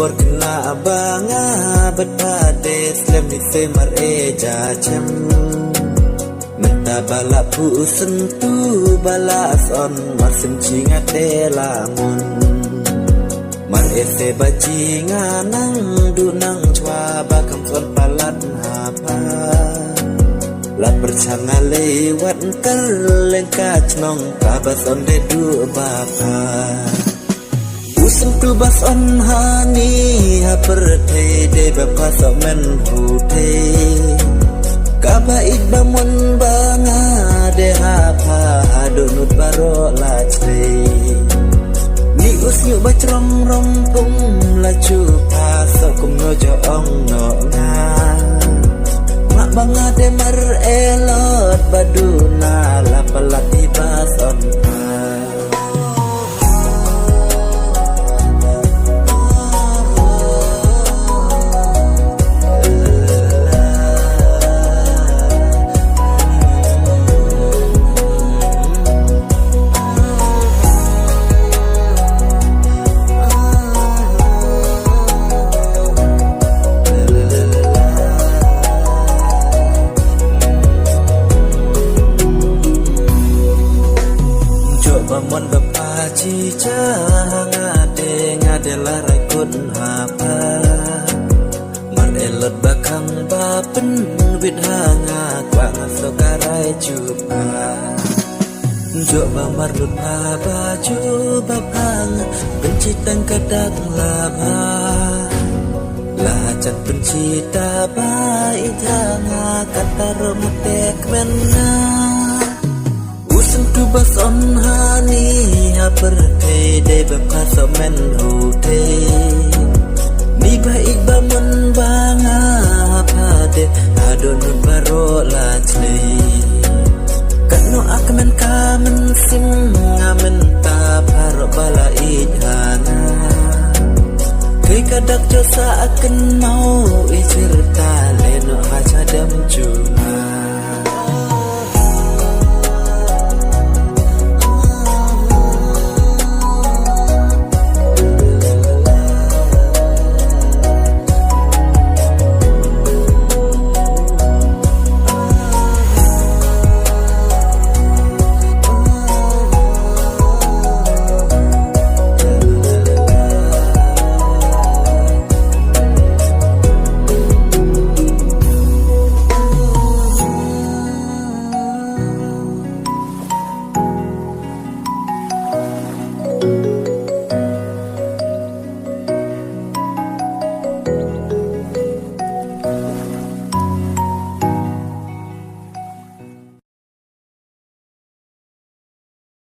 por kena banga berpades lemi semar jacem menta balak pu sentu balas on masim cingat delamun mar ese bajinga nang dunang chwa bakam son palat hapa la percanga lewat kelengkat nong kabas on de du bapa usum tu bas on hani ha perte de bapa so men hute kaba ik bamun banga de ha pa adunut baro la chre ni usnyu bachrom rom pum la chu pa so kum no jo ong no nga mak banga de mar elot baduna la pelati bas on pa mon bapa cica ngade larai kun hapa man elot bakang bapen wit hanga kwang sokarai jupa jo bamar lut baju babang benci tang kadak laba lacat benci tabai hanga kata romutek mena tu bas on hani ha perte de bapa so men hute ni baik bamun banga pa de adon baro la chli kano akmen kamen sim ngamen ta paro bala ijana kai kadak josa akan mau icirta leno ha cadam cuma